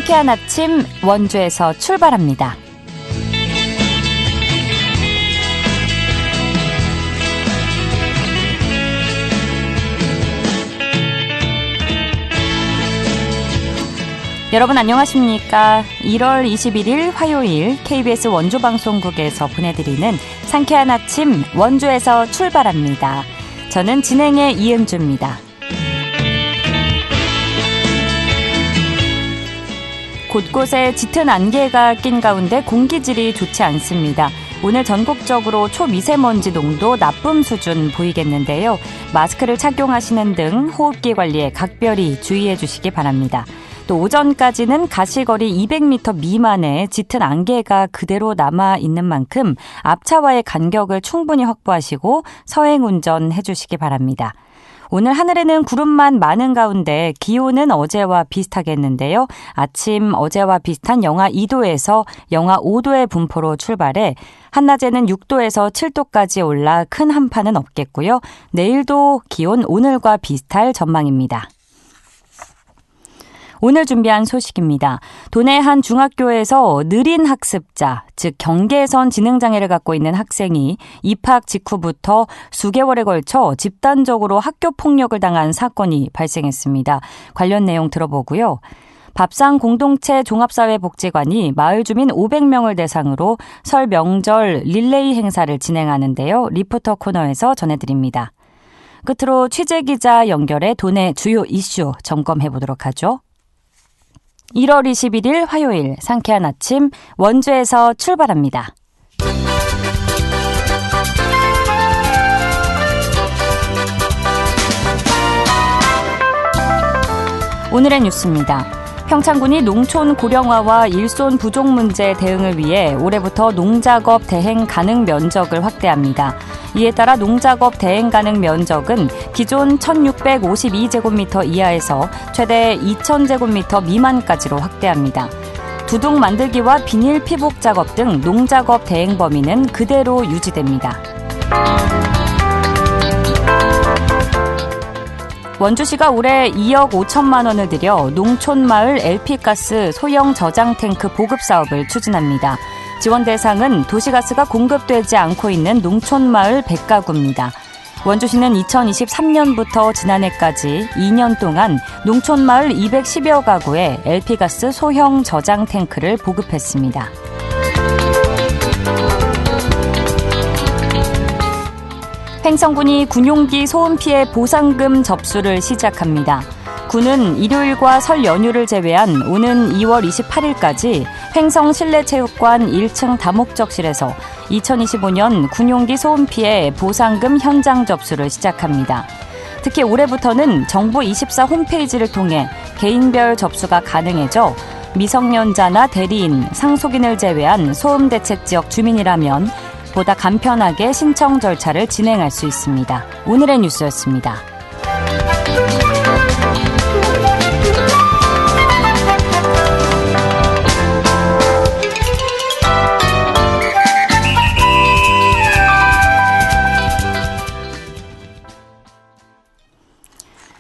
상쾌한 아침 원주에서 출발합니다. 여러분 안녕하십니까? 1월 21일 화요일 KBS 원주방송국에서 보내드리는 상쾌한 아침 원주에서 출발합니다. 저는 진행의 이은주입니다. 곳곳에 짙은 안개가 낀 가운데 공기질이 좋지 않습니다. 오늘 전국적으로 초미세먼지 농도 나쁨 수준 보이겠는데요. 마스크를 착용하시는 등 호흡기 관리에 각별히 주의해 주시기 바랍니다. 또 오전까지는 가시거리 200m 미만의 짙은 안개가 그대로 남아있는 만큼 앞차와의 간격을 충분히 확보하시고 서행 운전해 주시기 바랍니다. 오늘 하늘에는 구름만 많은 가운데 기온은 어제와 비슷하겠는데요. 아침 어제와 비슷한 영하 2도에서 영하 5도의 분포로 출발해 한낮에는 6도에서 7도까지 올라 큰 한파는 없겠고요. 내일도 기온 오늘과 비슷할 전망입니다. 오늘 준비한 소식입니다. 도내 한 중학교에서 느린 학습자, 즉 경계선 지능장애를 갖고 있는 학생이 입학 직후부터 수개월에 걸쳐 집단적으로 학교 폭력을 당한 사건이 발생했습니다. 관련 내용 들어보고요. 밥상 공동체 종합사회복지관이 마을 주민 500명을 대상으로 설 명절 릴레이 행사를 진행하는데요. 리포터 코너에서 전해드립니다. 끝으로 취재기자 연결해 도내 주요 이슈 점검해보도록 하죠. 1월 21일 화요일 상쾌한 아침 원주에서 출발합니다. 오늘의 뉴스입니다. 평창군이 농촌 고령화와 일손 부족 문제 대응을 위해 올해부터 농작업 대행 가능 면적을 확대합니다. 이에 따라 농작업 대행 가능 면적은 기존 1652제곱미터 이하에서 최대 2000제곱미터 미만까지로 확대합니다. 두둑 만들기와 비닐 피복 작업 등 농작업 대행 범위는 그대로 유지됩니다. 원주시가 올해 2억 5천만 원을 들여 농촌마을 LP가스 소형 저장 탱크 보급 사업을 추진합니다. 지원 대상은 도시가스가 공급되지 않고 있는 농촌마을 100가구입니다. 원주시는 2023년부터 지난해까지 2년 동안 농촌마을 210여 가구에 LP가스 소형 저장 탱크를 보급했습니다. 횡성군이 군용기 소음 피해 보상금 접수를 시작합니다. 군은 일요일과 설 연휴를 제외한 오는 2월 28일까지 횡성 실내체육관 1층 다목적실에서 2025년 군용기 소음 피해 보상금 현장 접수를 시작합니다. 특히 올해부터는 정부24 홈페이지를 통해 개인별 접수가 가능해져 미성년자나 대리인, 상속인을 제외한 소음 대책 지역 주민이라면 보다 간편하게 신청 절차를 진행할 수 있습니다. 오늘의 뉴스였습니다.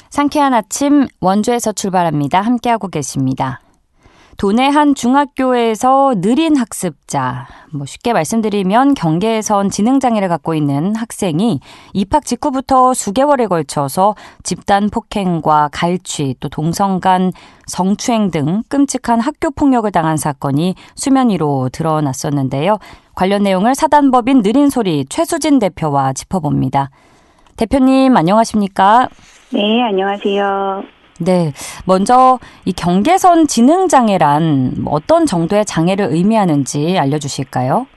상쾌한 아침 원주에서 출발합니다. 함께하고 계십니다. 도내 한 중학교에서 느린 학습자, 쉽게 말씀드리면 경계선 지능장애를 갖고 있는 학생이 입학 직후부터 수개월에 걸쳐서 집단 폭행과 갈취, 또 동성 간 성추행 등 끔찍한 학교 폭력을 당한 사건이 수면 위로 드러났었는데요. 관련 내용을 사단법인 느린소리 최수진 대표와 짚어봅니다. 대표님 안녕하십니까? 네, 안녕하세요. 네, 먼저 이 경계선 지능장애란 어떤 정도의 장애를 의미하는지 알려주실까요?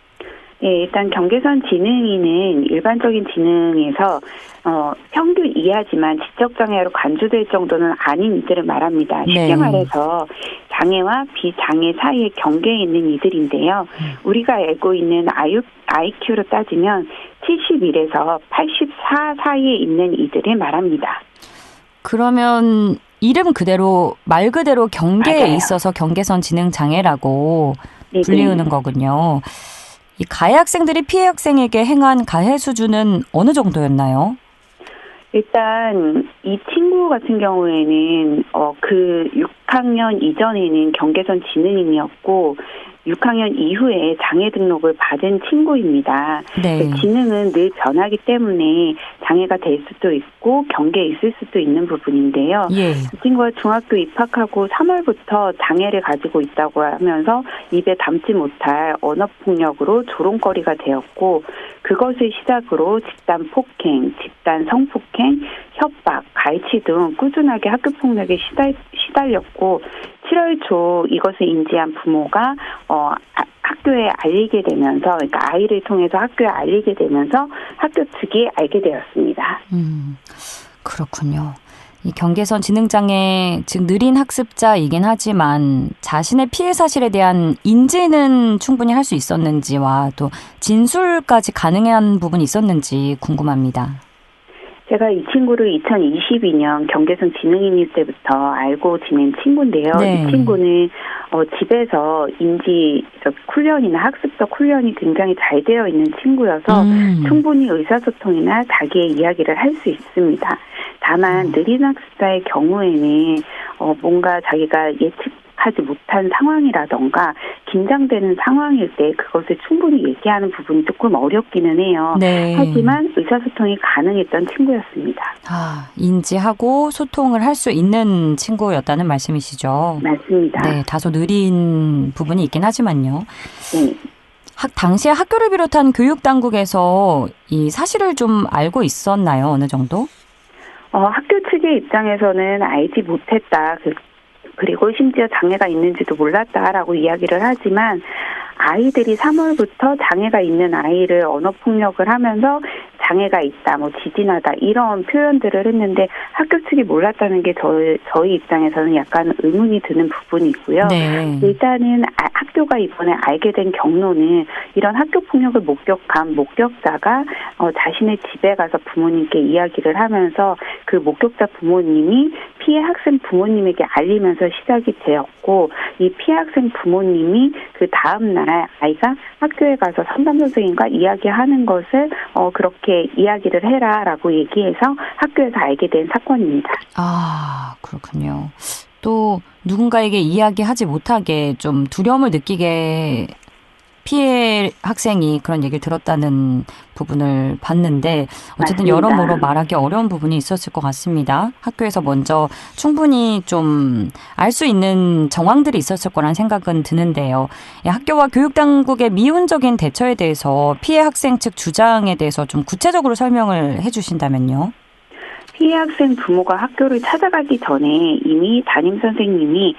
네, 일단 경계선 지능인은 일반적인 지능에서 평균 이하지만 지적장애로 간주될 정도는 아닌 이들을 말합니다. 쉽게 말해서 장애와 비장애 사이의 경계에 있는 이들인데요. 우리가 알고 있는 IQ로 따지면 71에서 84 사이에 있는 이들을 말합니다. 그러면 이름 그대로 말 그대로 경계에 맞아요. 있어서 경계선 지능 장애라고 네네. 불리우는 거군요. 이 가해 학생들이 피해 학생에게 행한 가해 수준은 어느 정도였나요? 일단 이 친구 같은 경우에는 그 6학년 이전에는 경계선 지능인이었고 6학년 이후에 장애 등록을 받은 친구입니다. 네. 지능은 늘 변하기 때문에 장애가 될 수도 있고 경계에 있을 수도 있는 부분인데요. 예. 이 친구가 중학교 입학하고 3월부터 장애를 가지고 있다고 하면서 입에 담지 못할 언어폭력으로 조롱거리가 되었고 그것을 시작으로 집단 폭행, 집단 성폭행, 협박, 갈취 등 꾸준하게 학교폭력에 시달렸고 7월 초 이것을 인지한 부모가 학교에 알리게 되면서 그러니까 아이를 통해서 학교에 알리게 되면서 학교 측이 알게 되었습니다. 그렇군요. 이 경계선 지능장애, 즉 느린 학습자이긴 하지만 자신의 피해 사실에 대한 인지는 충분히 할 수 있었는지와 또 진술까지 가능한 부분이 있었는지 궁금합니다. 제가 이 친구를 2022년 경계선 지능인일 때부터 알고 지낸 친구인데요. 네. 이 친구는 집에서 인지적 훈련이나 학습적 훈련이 굉장히 잘 되어 있는 친구여서 충분히 의사소통이나 자기의 이야기를 할 수 있습니다. 다만 느린 학습자의 경우에는 뭔가 자기가 예측하지 못한 상황이라던가 긴장되는 상황일 때 그것을 충분히 얘기하는 부분이 조금 어렵기는 해요. 네. 하지만 의사소통이 가능했던 친구였습니다. 인지하고 소통을 할 수 있는 친구였다는 말씀이시죠? 맞습니다. 네, 다소 느린 부분이 있긴 하지만요. 네. 당시에 학교를 비롯한 교육당국에서 이 사실을 좀 알고 있었나요? 어느 정도? 학교 측의 입장에서는 알지 못했다. 그리고 심지어 장애가 있는지도 몰랐다라고 이야기를 하지만 아이들이 3월부터 장애가 있는 아이를 언어폭력을 하면서 장애가 있다, 지진하다 이런 표현들을 했는데 학교 측이 몰랐다는 게 저희 입장에서는 약간 의문이 드는 부분이 있고요. 네. 일단은 학교가 이번에 알게 된 경로는 이런 학교 폭력을 목격한 목격자가 자신의 집에 가서 부모님께 이야기를 하면서 그 목격자 부모님이 피해 학생 부모님에게 알리면서 시작이 되었고 이 피해 학생 부모님이 그 다음 날 아이가 학교에 가서 상담 선생님과 이야기하는 것을 그렇게 이야기를 해라라고 얘기해서 학교에서 알게 된 사건입니다. 그렇군요. 또 누군가에게 이야기하지 못하게 좀 두려움을 느끼게 피해 학생이 그런 얘기를 들었다는 부분을 봤는데 어쨌든 맞습니다. 여러모로 말하기 어려운 부분이 있었을 것 같습니다. 학교에서 먼저 충분히 좀 알 수 있는 정황들이 있었을 거란 생각은 드는데요. 학교와 교육당국의 미온적인 대처에 대해서 피해 학생 측 주장에 대해서 좀 구체적으로 설명을 해 주신다면요. 피해 학생 부모가 학교를 찾아가기 전에 이미 담임 선생님이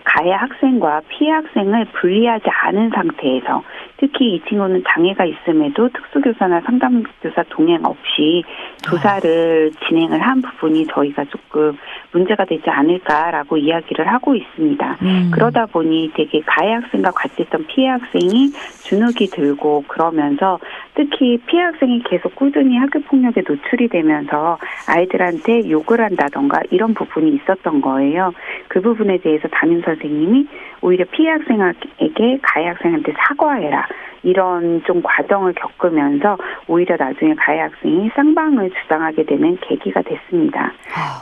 가해 학생과 피해 학생을 분리하지 않은 상태에서 특히 이 친구는 장애가 있음에도 특수교사나 상담교사 동행 없이 조사를 진행을 한 부분이 저희가 조금 문제가 되지 않을까라고 이야기를 하고 있습니다. 그러다 보니 되게 가해 학생과 같이 있던 피해 학생이 주눅이 들고 그러면서 특히 피해 학생이 계속 꾸준히 학교폭력에 노출이 되면서 아이들한테 욕을 한다던가 이런 부분이 있었던 거예요. 그 부분에 대해서 담임 선생님이 오히려 피해 학생에게 가해 학생한테 사과해라. 이런 좀 과정을 겪으면서 오히려 나중에 가해 학생이 쌍방을 주장하게 되는 계기가 됐습니다.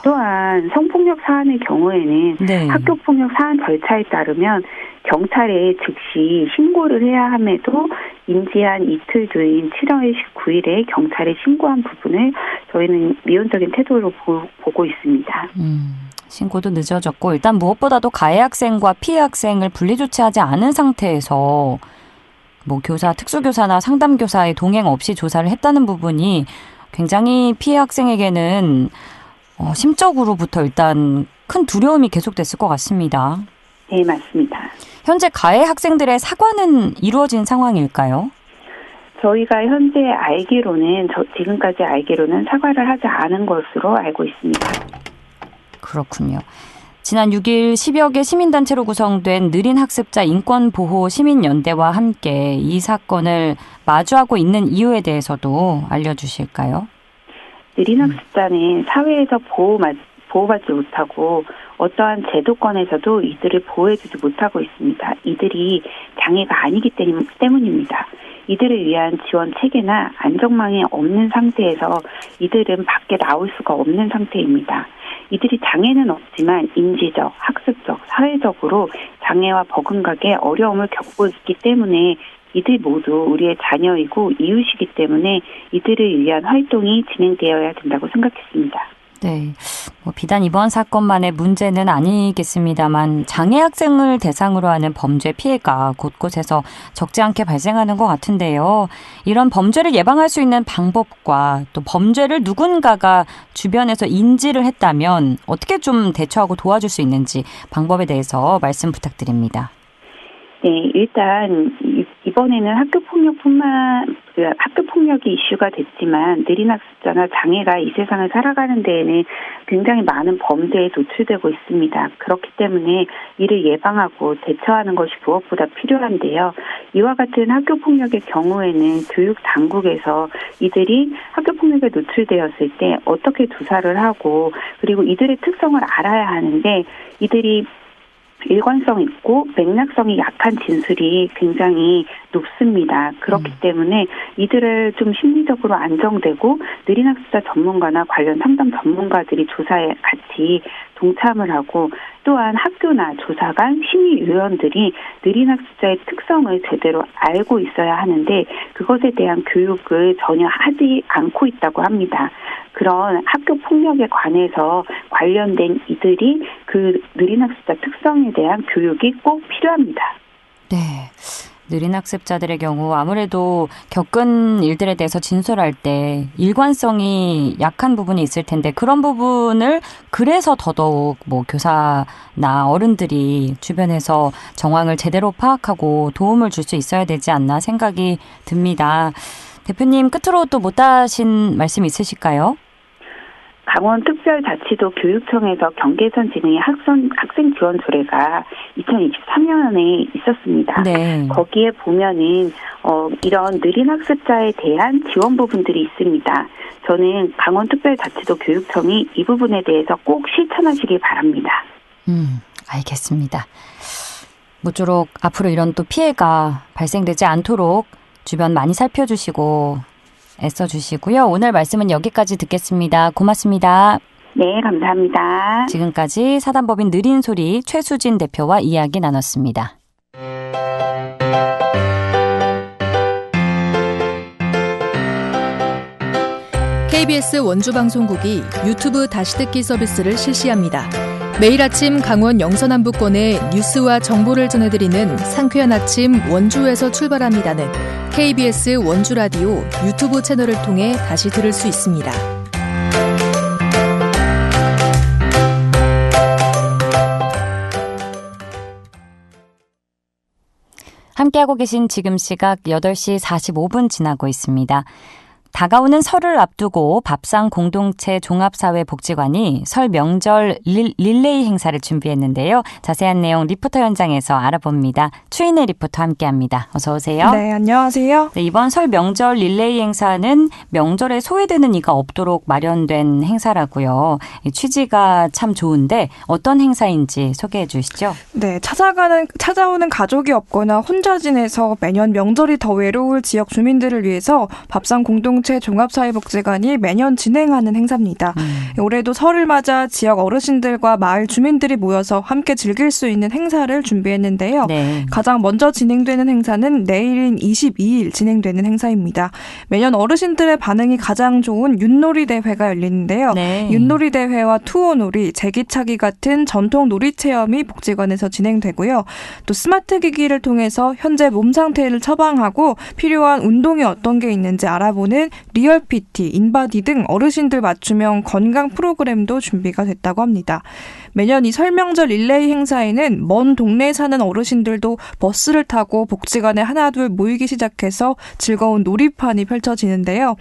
또한 성폭력 사안의 경우에는 네. 학교폭력 사안 절차에 따르면 경찰에 즉시 신고를 해야 함에도 인지한 이틀 뒤인 7월 19일에 경찰에 신고한 부분을 저희는 미온적인 태도로 보고 있습니다. 신고도 늦어졌고 일단 무엇보다도 가해 학생과 피해 학생을 분리 조치하지 않은 상태에서 교사, 특수교사나 상담교사의 동행 없이 조사를 했다는 부분이 굉장히 피해 학생에게는 심적으로부터 일단 큰 두려움이 계속됐을 것 같습니다. 네, 맞습니다. 현재 가해 학생들의 사과는 이루어진 상황일까요? 저희가 현재 지금까지 알기로는 사과를 하지 않은 것으로 알고 있습니다. 그렇군요. 지난 6일 10여 개 시민단체로 구성된 느린 학습자 인권보호 시민연대와 함께 이 사건을 마주하고 있는 이유에 대해서도 알려주실까요? 느린 학습자는 사회에서 보호받지 못하고 어떠한 제도권에서도 이들을 보호해주지 못하고 있습니다. 이들이 장애가 아니기 때문입니다. 이들을 위한 지원 체계나 안전망이 없는 상태에서 이들은 밖에 나올 수가 없는 상태입니다. 이들이 장애는 없지만 인지적, 학습적, 사회적으로 장애와 버금가게 어려움을 겪고 있기 때문에 이들 모두 우리의 자녀이고 이웃이기 때문에 이들을 위한 활동이 진행되어야 된다고 생각했습니다. 네, 비단 이번 사건만의 문제는 아니겠습니다만 장애 학생을 대상으로 하는 범죄 피해가 곳곳에서 적지 않게 발생하는 것 같은데요. 이런 범죄를 예방할 수 있는 방법과 또 범죄를 누군가가 주변에서 인지를 했다면 어떻게 좀 대처하고 도와줄 수 있는지 방법에 대해서 말씀 부탁드립니다. 네, 일단 이번에는 학교폭력이 이슈가 됐지만 느린 학습자나 장애가 이 세상을 살아가는 데에는 굉장히 많은 범죄에 노출되고 있습니다. 그렇기 때문에 이를 예방하고 대처하는 것이 무엇보다 필요한데요. 이와 같은 학교폭력의 경우에는 교육 당국에서 이들이 학교폭력에 노출되었을 때 어떻게 조사를 하고 그리고 이들의 특성을 알아야 하는데 이들이 일관성 있고 맥락성이 약한 진술이 굉장히 높습니다. 그렇기 때문에 이들을 좀 심리적으로 안정되고 느린 학습자 전문가나 관련 상담 전문가들이 조사에 같이 동참을 하고 또한 학교나 조사관, 심의위원들이 느린 학습자의 특성을 제대로 알고 있어야 하는데 그것에 대한 교육을 전혀 하지 않고 있다고 합니다. 그런 학교 폭력에 관해서 관련된 이들이 그 느린 학습자 특성에 대한 교육이 꼭 필요합니다. 네. 느린 학습자들의 경우 아무래도 겪은 일들에 대해서 진술할 때 일관성이 약한 부분이 있을 텐데 그런 부분을 그래서 더더욱 교사나 어른들이 주변에서 정황을 제대로 파악하고 도움을 줄 수 있어야 되지 않나 생각이 듭니다. 대표님 끝으로 또 못하신 말씀 있으실까요? 강원특별자치도 교육청에서 경계선 진흥의 학생 지원 조례가 2023년에 있었습니다. 네. 거기에 보면은 이런 느린 학습자에 대한 지원 부분들이 있습니다. 저는 강원특별자치도 교육청이 이 부분에 대해서 꼭 실천하시기 바랍니다. 알겠습니다. 모쪼록 앞으로 이런 또 피해가 발생되지 않도록 주변 많이 살펴주시고 애써주시고요. 오늘 말씀은 여기까지 듣겠습니다. 고맙습니다. 네, 감사합니다. 지금까지 사단법인 느린소리 최수진 대표와 이야기 나눴습니다. KBS 원주방송국이 유튜브 다시 듣기 서비스를 실시합니다. 매일 아침 강원 영서남부권의 뉴스와 정보를 전해드리는 상쾌한 아침 원주에서 출발합니다는 KBS 원주라디오 유튜브 채널을 통해 다시 들을 수 있습니다. 함께하고 계신 지금 시각 8시 45분 지나고 있습니다. 다가오는 설을 앞두고 밥상 공동체 종합사회복지관이 설 명절 릴레이 행사를 준비했는데요. 자세한 내용 리포터 현장에서 알아봅니다. 추인혜 리포터 함께합니다. 어서 오세요. 네, 안녕하세요. 네, 이번 설 명절 릴레이 행사는 명절에 소외되는 이가 없도록 마련된 행사라고요. 취지가 참 좋은데 어떤 행사인지 소개해 주시죠. 네, 찾아오는 가족이 없거나 혼자 지내서 매년 명절이 더 외로울 지역 주민들을 위해서 밥상 공동체 종합사회복지관이 매년 진행하는 행사입니다. 올해도 설을 맞아 지역 어르신들과 마을 주민들이 모여서 함께 즐길 수 있는 행사를 준비했는데요. 네. 가장 먼저 진행되는 행사는 내일인 22일 진행되는 행사입니다. 매년 어르신들의 반응이 가장 좋은 윷놀이 대회가 열리는데요. 네. 윷놀이 대회와 투어놀이, 제기차기 같은 전통 놀이 체험이 복지관에서 진행되고요. 또 스마트 기기를 통해서 현재 몸 상태를 처방하고 필요한 운동이 어떤 게 있는지 알아보는 리얼 PT, 인바디 등 어르신들 맞춤형 건강 프로그램도 준비가 됐다고 합니다. 매년 이 설명절 릴레이 행사에는 먼 동네에 사는 어르신들도 버스를 타고 복지관에 하나둘 모이기 시작해서 즐거운 놀이판이 펼쳐지는데요.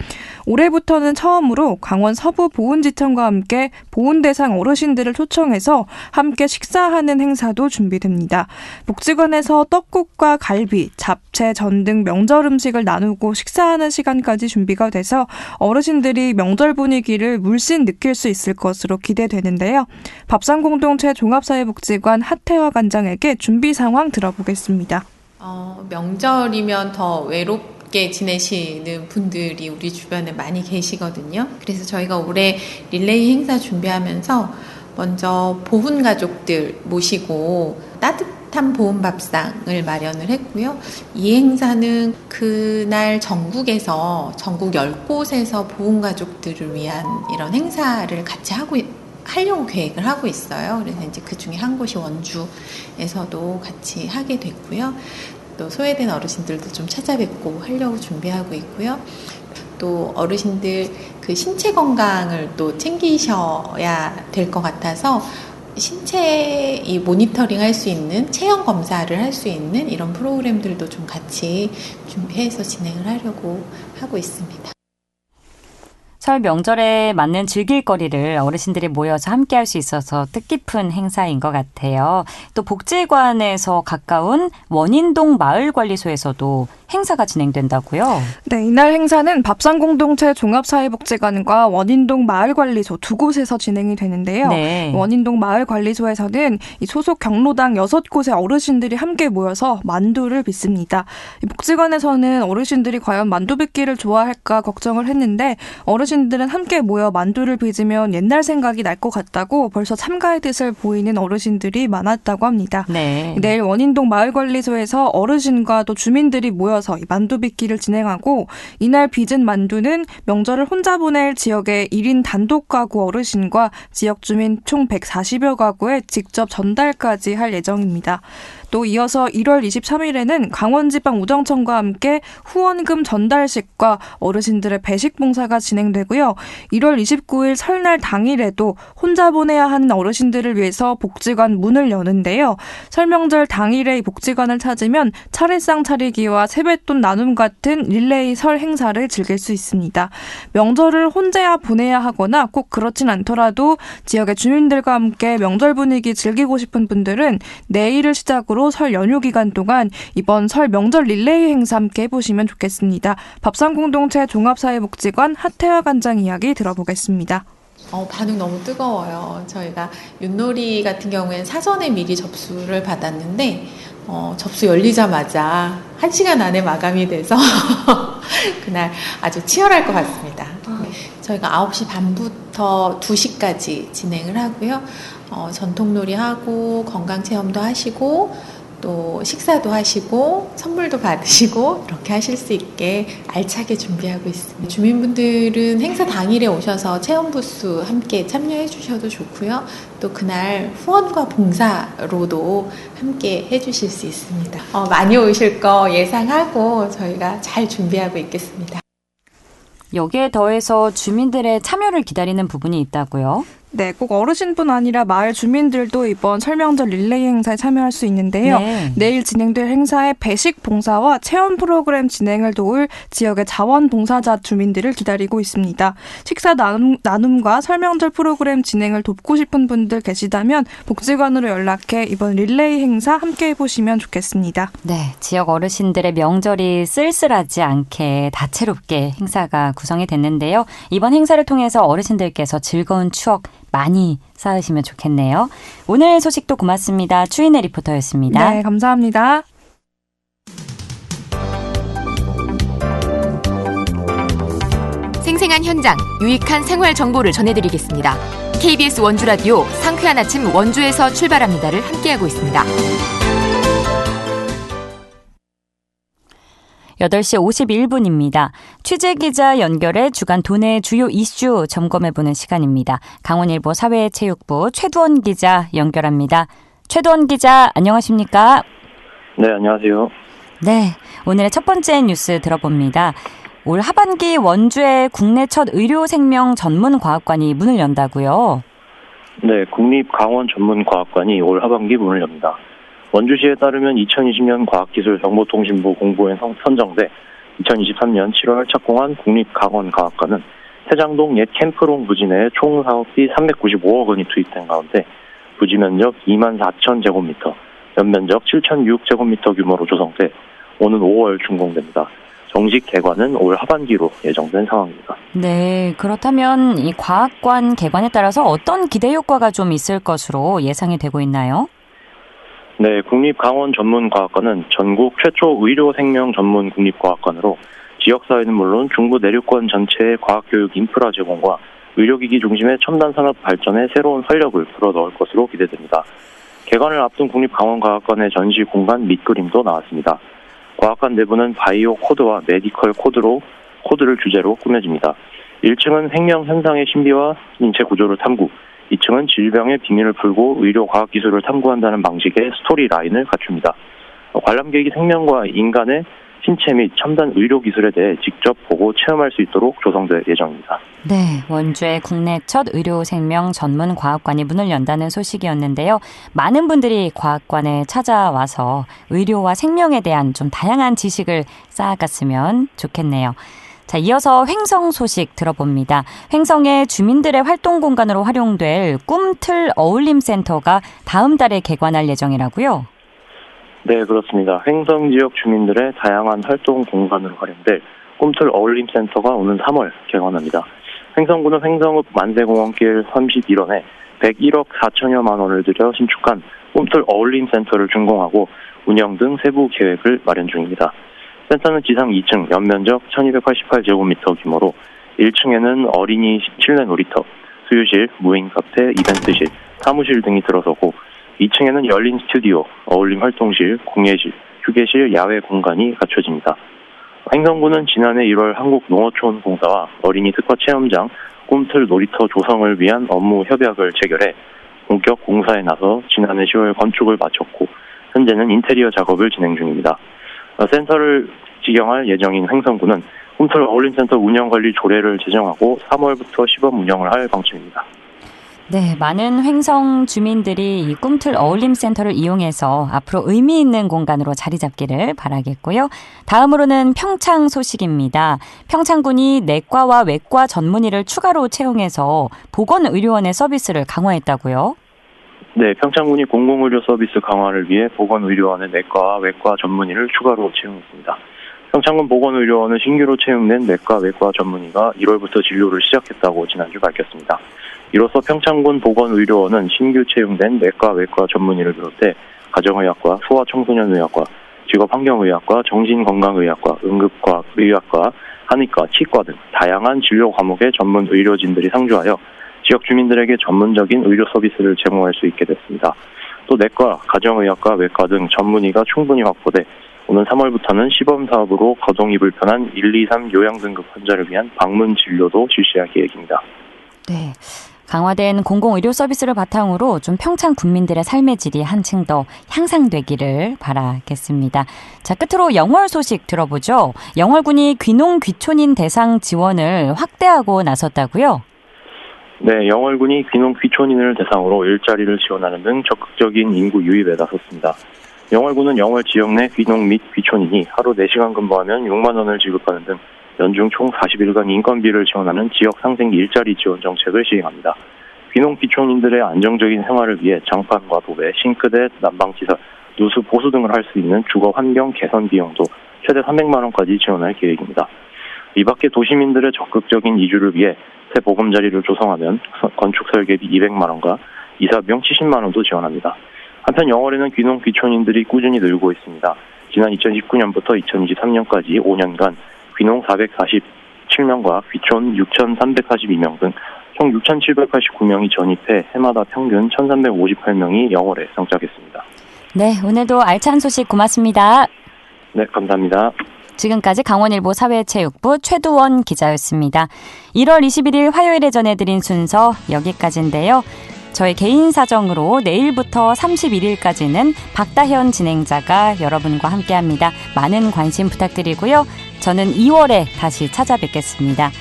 올해부터는 처음으로 강원 서부 보훈지청과 함께 보훈 대상 어르신들을 초청해서 함께 식사하는 행사도 준비됩니다. 복지관에서 떡국과 갈비, 잡채, 전 등 명절 음식을 나누고 식사하는 시간까지 준비가 돼서 어르신들이 명절 분위기를 물씬 느낄 수 있을 것으로 기대되는데요. 밥상공동체 종합사회복지관 하태화 관장에게 준비 상황 들어보겠습니다. 명절이면 더 외롭고 높게 지내시는 분들이 우리 주변에 많이 계시거든요. 그래서 저희가 올해 릴레이 행사 준비하면서 먼저 보훈 가족들 모시고 따뜻한 보훈 밥상을 마련을 했고요. 이 행사는 그날 전국 10곳에서 보훈 가족들을 위한 이런 행사를 같이 하려고 계획을 하고 있어요. 그래서 이제 그 중에 한 곳이 원주에서도 같이 하게 됐고요. 또 소외된 어르신들도 좀 찾아뵙고 하려고 준비하고 있고요. 또 어르신들 그 신체 건강을 또 챙기셔야 될 것 같아서 신체 이 모니터링 할 수 있는 체형 검사를 할 수 있는 이런 프로그램들도 좀 같이 준비해서 진행을 하려고 하고 있습니다. 설 명절에 맞는 즐길거리를 어르신들이 모여서 함께 할 수 있어서 뜻깊은 행사인 것 같아요. 또 복지관에서 가까운 원인동 마을관리소에서도 행사가 진행된다고요? 네, 이날 행사는 밥상공동체 종합사회복지관과 원인동 마을관리소 두 곳에서 진행이 되는데요. 네. 원인동 마을관리소에서는 이 소속 경로당 6곳의 어르신들이 함께 모여서 만두를 빚습니다. 이 복지관에서는 어르신들이 과연 만두 빚기를 좋아할까 걱정을 했는데 어르신들은 함께 모여 만두를 빚으면 옛날 생각이 날 것 같다고 벌써 참가의 뜻을 보이는 어르신들이 많았다고 합니다. 네. 내일 원인동 마을관리소에서 어르신과 또 주민들이 모여서 이 만두 빚기를 진행하고 이날 빚은 만두는 명절을 혼자 보낼 지역의 1인 단독 가구 어르신과 지역 주민 총 140여 가구에 직접 전달까지 할 예정입니다. 또 이어서 1월 23일에는 강원지방우정청과 함께 후원금 전달식과 어르신들의 배식 봉사가 진행되고요. 1월 29일 설날 당일에도 혼자 보내야 하는 어르신들을 위해서 복지관 문을 여는데요. 설명절 당일에 이 복지관을 찾으면 차례상 차리기와 세뱃돈 나눔 같은 릴레이 설 행사를 즐길 수 있습니다. 명절을 혼자 보내야 하거나 꼭 그렇진 않더라도 지역의 주민들과 함께 명절 분위기 즐기고 싶은 분들은 내일을 시작으로 설 연휴 기간 동안 이번 설 명절 릴레이 행사 함께 해보시면 좋겠습니다. 밥상공동체 종합사회복지관 하태화 관장 이야기 들어보겠습니다. 반응 너무 뜨거워요. 저희가 윷놀이 같은 경우에는 사전에 미리 접수를 받았는데 접수 열리자마자 1시간 안에 마감이 돼서 그날 아주 치열할 것 같습니다. 저희가 9시 반부터 2시까지 진행을 하고요. 전통놀이 하고 건강체험도 하시고 또 식사도 하시고 선물도 받으시고 이렇게 하실 수 있게 알차게 준비하고 있습니다. 주민분들은 행사 당일에 오셔서 체험부스 함께 참여해 주셔도 좋고요. 또 그날 후원과 봉사로도 함께 해주실 수 있습니다. 많이 오실 거 예상하고 저희가 잘 준비하고 있겠습니다. 여기에 더해서 주민들의 참여를 기다리는 부분이 있다고요? 네, 꼭 어르신뿐 아니라 마을 주민들도 이번 설명절 릴레이 행사에 참여할 수 있는데요. 네. 내일 진행될 행사에 배식 봉사와 체험 프로그램 진행을 도울 지역의 자원봉사자 주민들을 기다리고 있습니다. 식사 나눔과 설명절 프로그램 진행을 돕고 싶은 분들 계시다면 복지관으로 연락해 이번 릴레이 행사 함께 해보시면 좋겠습니다. 네, 지역 어르신들의 명절이 쓸쓸하지 않게 다채롭게 행사가 구성이 됐는데요. 이번 행사를 통해서 어르신들께서 즐거운 추억 많이 쌓으시면 좋겠네요. 오늘 소식도 고맙습니다. 추인혜 리포터였습니다. 네, 감사합니다. 생생한 현장, 유익한 생활 정보를 전해드리겠습니다. KBS 원주라디오 상쾌한 아침 원주에서 출발합니다를 함께하고 있습니다. 8시 51분입니다. 취재기자 연결해 주간 도내 주요 이슈 점검해보는 시간입니다. 강원일보 사회체육부 최두원 기자 연결합니다. 최두원 기자, 안녕하십니까? 네, 안녕하세요. 네, 오늘의 첫 번째 뉴스 들어봅니다. 올 하반기 원주의 국내 첫 의료생명 전문과학관이 문을 연다고요? 네, 국립강원전문과학관이 올 하반기 문을 엽니다. 원주시에 따르면 2020년 과학기술정보통신부 공보에 선정돼 2023년 7월 착공한 국립강원과학관은 태장동 옛 캠프롱 부지 내에 총 사업비 395억 원이 투입된 가운데 부지 면적 2만 4천 제곱미터, 연면적 7,006제곱미터 규모로 조성돼 오는 5월 준공됩니다. 정식 개관은 올 하반기로 예정된 상황입니다. 네, 그렇다면 이 과학관 개관에 따라서 어떤 기대 효과가 좀 있을 것으로 예상이 되고 있나요? 네, 국립강원전문과학관은 전국 최초 의료생명 전문 국립과학관으로 지역사회는 물론 중부 내륙권 전체의 과학교육 인프라 제공과 의료기기 중심의 첨단 산업 발전에 새로운 활력을 불어넣을 것으로 기대됩니다. 개관을 앞둔 국립강원과학관의 전시 공간 밑그림도 나왔습니다. 과학관 내부는 바이오 코드와 메디컬 코드를 주제로 꾸며집니다. 1층은 생명 현상의 신비와 인체 구조를 탐구, 2층은 질병의 비밀을 풀고 의료 과학 기술을 탐구한다는 방식의 스토리 라인을 갖춥니다. 관람객이 생명과 인간의 신체 및 첨단 의료 기술에 대해 직접 보고 체험할 수 있도록 조성될 예정입니다. 네, 원주의 국내 첫 의료생명 전문 과학관이 문을 연다는 소식이었는데요. 많은 분들이 과학관에 찾아와서 의료와 생명에 대한 좀 다양한 지식을 쌓아갔으면 좋겠네요. 자, 이어서 횡성 소식 들어봅니다. 횡성의 주민들의 활동 공간으로 활용될 꿈틀 어울림센터가 다음 달에 개관할 예정이라고요? 네, 그렇습니다. 횡성 지역 주민들의 다양한 활동 공간으로 활용될 꿈틀 어울림센터가 오는 3월 개관합니다. 횡성구는 횡성읍 만세공원길 31원에 101억 4천여만 원을 들여 신축한 꿈틀 어울림센터를 준공하고 운영 등 세부 계획을 마련 중입니다. 센터는 지상 2층, 연면적 1288제곱미터 규모로 1층에는 어린이 실내 놀이터, 수유실, 무인 카페, 이벤트실, 사무실 등이 들어서고 2층에는 열린 스튜디오, 어울림 활동실, 공예실, 휴게실, 야외 공간이 갖춰집니다. 횡성구는 지난해 1월 한국농어촌공사와 어린이 특화 체험장, 꿈틀 놀이터 조성을 위한 업무 협약을 체결해 본격 공사에 나서 지난해 10월 건축을 마쳤고 현재는 인테리어 작업을 진행 중입니다. 센터를 지경할 예정인 횡성구는 꿈틀 어울림센터 운영관리 조례를 제정하고 3월부터 시범 운영을 할 방침입니다. 네, 많은 횡성 주민들이 이 꿈틀 어울림센터를 이용해서 앞으로 의미 있는 공간으로 자리 잡기를 바라겠고요. 다음으로는 평창 소식입니다. 평창군이 내과와 외과 전문의를 추가로 채용해서 보건의료원의 서비스를 강화했다고요? 네, 평창군이 공공의료 서비스 강화를 위해 보건의료원의 내과와 외과 전문의를 추가로 채용했습니다. 평창군 보건의료원은 신규로 채용된 내과, 외과 전문의가 1월부터 진료를 시작했다고 지난주 밝혔습니다. 이로써 평창군 보건의료원은 신규 채용된 내과, 외과 전문의를 비롯해 가정의학과, 소아청소년의학과, 직업환경의학과, 정신건강의학과, 응급과학의학과, 한의과, 치과 등 다양한 진료 과목의 전문 의료진들이 상주하여 지역 주민들에게 전문적인 의료 서비스를 제공할 수 있게 됐습니다. 또 내과, 가정의학과, 외과 등 전문의가 충분히 확보돼 오는 3월부터는 시범 사업으로 거동이 불편한 1, 2, 3 요양 등급 환자를 위한 방문 진료도 실시할 계획입니다. 네. 강화된 공공의료 서비스를 바탕으로 좀 평창 국민들의 삶의 질이 한층 더 향상되기를 바라겠습니다. 자, 끝으로 영월 소식 들어보죠. 영월군이 귀농 귀촌인 대상 지원을 확대하고 나섰다고요? 네, 영월군이 귀농 귀촌인을 대상으로 일자리를 지원하는 등 적극적인 인구 유입에 나섰습니다. 영월군은 영월 지역 내 귀농 및 귀촌인이 하루 4시간 근무하면 6만 원을 지급하는 등 연중 총 40일간 인건비를 지원하는 지역 상생기 일자리 지원 정책을 시행합니다. 귀농 귀촌인들의 안정적인 생활을 위해 장판과 도배, 싱크대, 난방시설, 누수, 보수 등을 할 수 있는 주거 환경 개선 비용도 최대 300만 원까지 지원할 계획입니다. 이 밖에 도시민들의 적극적인 이주를 위해 새 보금자리를 조성하면 건축 설계비 200만 원과 이사 비용 70만 원도 지원합니다. 한편 영월에는 귀농 귀촌인들이 꾸준히 늘고 있습니다. 지난 2019년부터 2023년까지 5년간 귀농 447명과 귀촌 6,342명 등 총 6,789명이 전입해 해마다 평균 1,358명이 영월에 정착했습니다. 네, 오늘도 알찬 소식 고맙습니다. 네, 감사합니다. 지금까지 강원일보 사회체육부 최두원 기자였습니다. 1월 21일 화요일에 전해드린 순서 여기까지인데요. 저희 개인 사정으로 내일부터 31일까지는 박다현 진행자가 여러분과 함께합니다. 많은 관심 부탁드리고요. 저는 2월에 다시 찾아뵙겠습니다.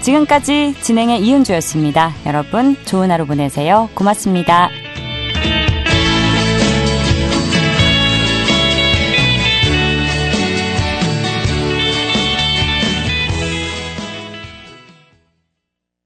지금까지 진행의 이은주였습니다. 여러분 좋은 하루 보내세요. 고맙습니다.